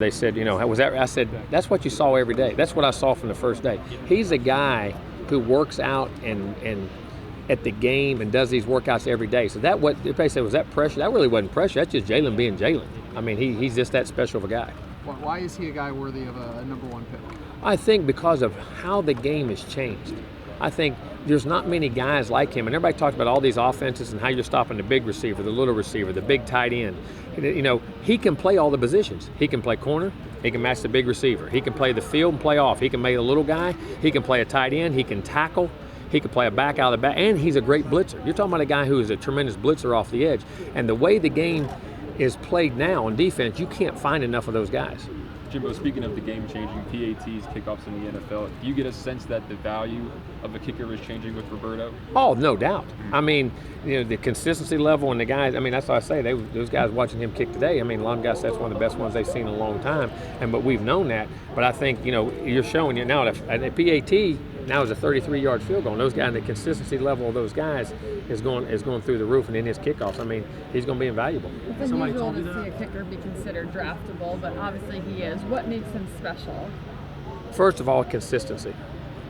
They said, was that? I said, that's what you saw every day. That's what I saw from the first day. He's a guy who works out and at the game and does these workouts every day. So that what if they said was that pressure? That really wasn't pressure. That's just Jaylen being Jaylen. I mean, he's just that special of a guy. Why is he a guy worthy of a number one pick? I think because of how the game has changed. I think there's not many guys like him, and everybody talks about all these offenses and how you're stopping the big receiver, the little receiver, the big tight end. He can play all the positions. He can play corner. He can match the big receiver. He can play the field and play off. He can make a little guy. He can play a tight end. He can tackle. He can play a back out of the back, and he's a great blitzer. You're talking about a guy who is a tremendous blitzer off the edge. And the way the game is played now on defense, you can't find enough of those guys. Jimbo, speaking of the game-changing PATs, kickoffs in the NFL, do you get a sense that the value of a kicker is changing with Roberto? Oh, no doubt. I mean, the consistency level and the guys, I mean, that's what I say. Those guys watching him kick today, I mean, a lot of guys, that's one of the best ones they've seen in a long time. But we've known that. But I think, you're showing now that a PAT now is a 33-yard field goal. And those guys, the consistency level of those guys is going through the roof. And in his kickoffs, I mean, he's going to be invaluable. It's unusual to see a kicker be considered draftable, but obviously he is. What makes him special? First of all, consistency.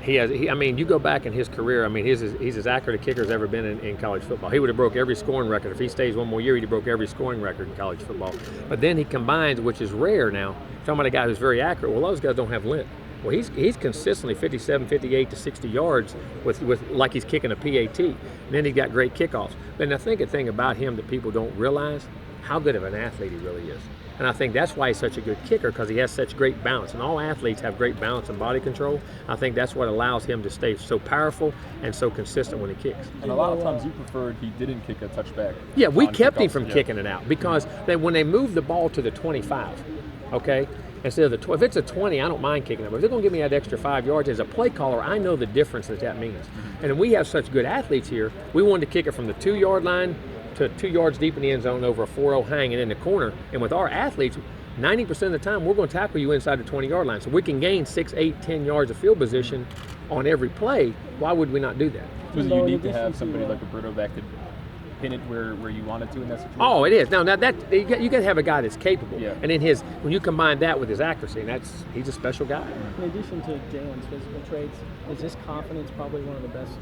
You go back in his career, I mean, he's as accurate a kicker as ever been in college football. He would have broke every scoring record. If he stays one more year, he'd have broke every scoring record in college football. But then he combines, which is rare now, talking about a guy who's very accurate. Well, those guys don't have length. Well, he's consistently 57, 58 to 60 yards with like he's kicking a PAT. And then he's got great kickoffs. And I think a thing about him that people don't realize, how good of an athlete he really is. And I think that's why he's such a good kicker, because he has such great balance. And all athletes have great balance and body control. I think that's what allows him to stay so powerful and so consistent when he kicks. And a lot of times you preferred he didn't kick a touchback. Yeah, we kept him from kicking it out because when they moved the ball to the 25, okay, instead of if it's a 20, I don't mind kicking it. But if they're going to give me that extra 5 yards, as a play caller, I know the difference that means. And we have such good athletes here. We wanted to kick it from the 2-yard line to 2 yards deep in the end zone over a 4-0 hanging in the corner. And with our athletes, 90% of the time, we're going to tackle you inside the 20-yard line. So we can gain 6, 8, 10 yards of field position on every play. Why would we not do that? Was it unique to have somebody like Roberto that could pin it where you wanted to in that situation? Oh, it is. Now that you got to have a guy that's capable. Yeah. And when you combine that with his accuracy, and he's a special guy. In addition to Jaylen's physical traits, is his confidence probably one of the best?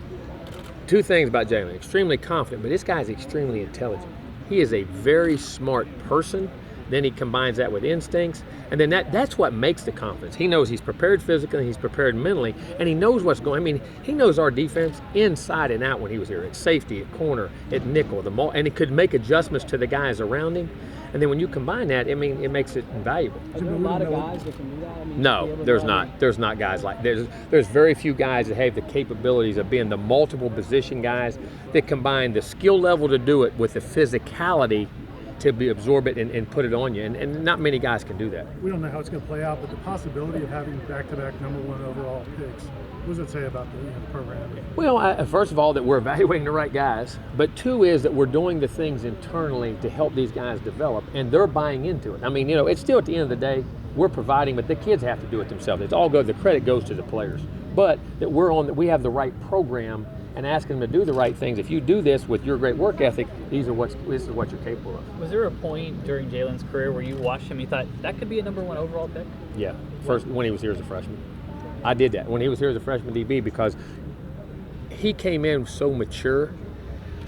Two things about Jaylen. Extremely confident, but this guy's extremely intelligent. He is a very smart person. Then he combines that with instincts, and then that's what makes the confidence. He knows he's prepared physically, he's prepared mentally, and he knows what's going. I mean, he knows our defense inside and out when he was here, at safety, at corner, at nickel, and he could make adjustments to the guys around him. And then when you combine that, I mean, it makes it invaluable. Are there a lot of guys that can do that? I mean, no, there's not. There's not guys like there's very few guys that have the capabilities of being the multiple position guys that combine the skill level to do it with the physicality to absorb it and put it on you, and not many guys can do that. We don't know how it's going to play out, but the possibility of having back-to-back number one overall picks, what does it say about the program? Well, first of all, that we're evaluating the right guys, but two is that we're doing the things internally to help these guys develop, and they're buying into it. I mean, it's still at the end of the day, we're providing, but the kids have to do it themselves. It's all good. The credit goes to the players, but that we have the right program and asking them to do the right things. If you do this with your great work ethic, this is what you're capable of. Was there a point during Jaylen's career where you watched him and you thought, that could be a number one overall pick? Yeah, first when he was here as a freshman. I did that when he was here as a freshman DB because he came in so mature.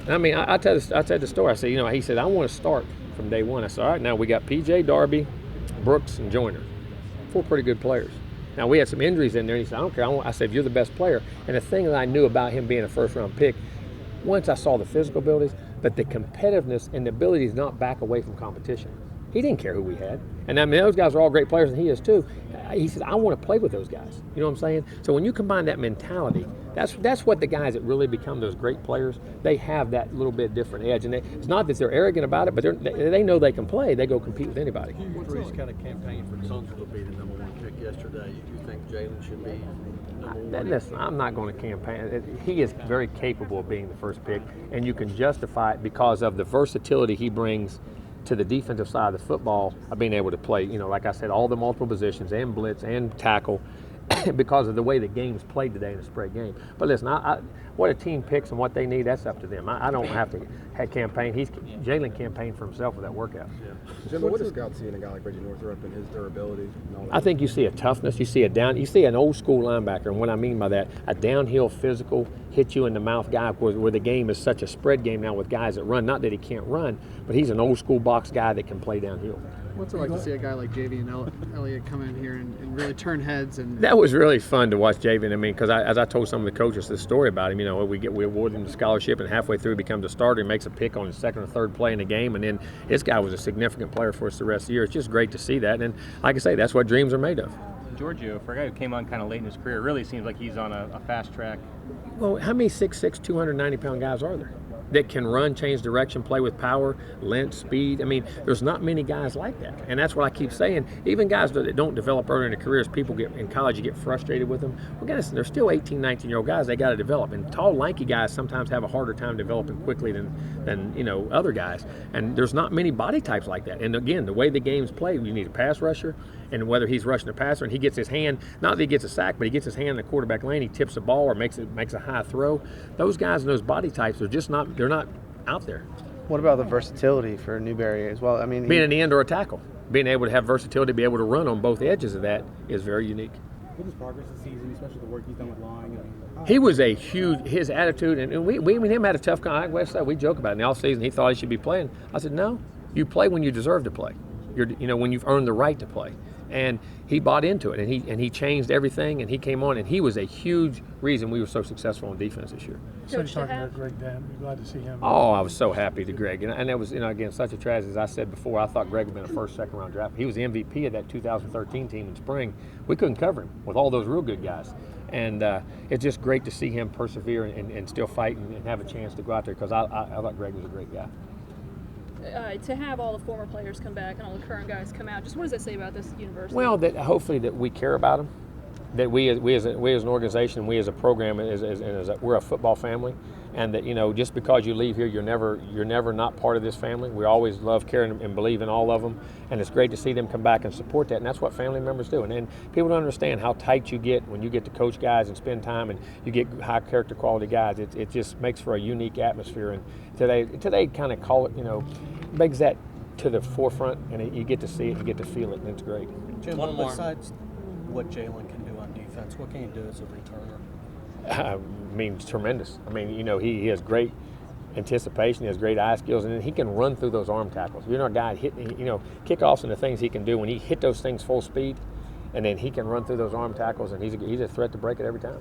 And I mean, I tell the story. I said, he said, I want to start from day one. I said, all right, now we got PJ, Darby, Brooks, and Joyner. 4 pretty good players. Now, we had some injuries in there, and he said, I don't care. I said, you're the best player. And the thing that I knew about him being a first-round pick, once I saw the physical abilities, but the competitiveness and the ability to not back away from competition. He didn't care who we had. And I mean, those guys are all great players, and he is too. He said, I want to play with those guys. You know what I'm saying? So when you combine that mentality, that's what the guys that really become those great players, they have that little bit different edge. And it's not that they're arrogant about it, but they know they can play. They go compete with anybody. Three's kind of campaign for Tunsil to be the number one pick yesterday. You think Jaylen should be number one? Listen, I'm not going to campaign. He is very capable of being the first pick, and you can justify it because of the versatility he brings to the defensive side of the football of being able to play, like I said, all the multiple positions and blitz and tackle. because of the way the game's played today in a spread game. But listen, what a team picks and what they need, that's up to them. I don't have to campaign. Jaylen campaigned for himself with that workout. Jimbo, what does scouts see in a guy like Reggie Northrup and his durability and all that? I think you see a toughness, you see an old school linebacker, and what I mean by that, a downhill physical, hit you in the mouth guy, where the game is such a spread game now with guys that run. Not that he can't run, but he's an old school box guy that can play downhill. What's it like to see a guy like JV and Elliott come in here and really turn heads? And That was really fun to watch Jaylen. I mean, because as I told some of the coaches the story about him, we award him the scholarship, and halfway through he becomes a starter. He makes a pick on his second or third play in the game, and then this guy was a significant player for us the rest of the year. It's just great to see that, and like I say, that's what dreams are made of. Giorgio, for a guy who came on kind of late in his career, really seems like he's on a fast track. Well, how many 6'6", 290-pound guys are there that can run, change direction, play with power, length, speed? I mean, there's not many guys like that. And that's what I keep saying. Even guys that don't develop early in their careers, people get in college, you get frustrated with them. Well, guys, they're still 18, 19-year-old guys. They got to develop. And tall, lanky guys sometimes have a harder time developing quickly than other guys. And there's not many body types like that. And again, the way the game's played, you need a pass rusher, and whether he's rushing a passer and he gets his hand, not that he gets a sack, but he gets his hand in the quarterback lane, he tips the ball or makes a high throw. Those guys and those body types are just not, they're not out there. What about the versatility for Newberry as well? I mean, being an end or a tackle, being able to have versatility, be able to run on both edges of that is very unique. What is progress this season, especially the work he's done with line? He was his attitude, and we and him had a tough conversation. We joke about it. In the offseason, he thought he should be playing. I said, no, you play when you deserve to play. When you've earned the right to play. And he bought into it, and he changed everything, and he came on, and he was a huge reason we were so successful on defense this year. So you're talking about Greg Dent. You're glad to see him. Oh, I was so happy to Greg. And that was, again, such a tragedy. As I said before, I thought Greg would have been a first, second round draft. He was the MVP of that 2013 team in spring. We couldn't cover him with all those real good guys. And it's just great to see him persevere and still fight and have a chance to go out there, because I thought Greg was a great guy. To have all the former players come back and all the current guys come out, just what does that say about this university? Well, that hopefully that we care about them, that we as an organization, we as a program, we're a football family, and that just because you leave here, you're never not part of this family. We always love, care, and believe in all of them, and it's great to see them come back and support that, and that's what family members do. And people don't understand how tight you get when you get to coach guys and spend time, and you get high character quality guys. It just makes for a unique atmosphere, and today kind of call it, brings that to the forefront, and you get to see it, you get to feel it, and it's great. Jim, besides what Jaylen can do on defense, what can he do as a returner? I mean, tremendous. I mean, he has great anticipation, he has great eye skills, and then he can run through those arm tackles. A guy hitting, kickoffs and the things he can do when he hit those things full speed, and then he can run through those arm tackles, and he's a threat to break it every time.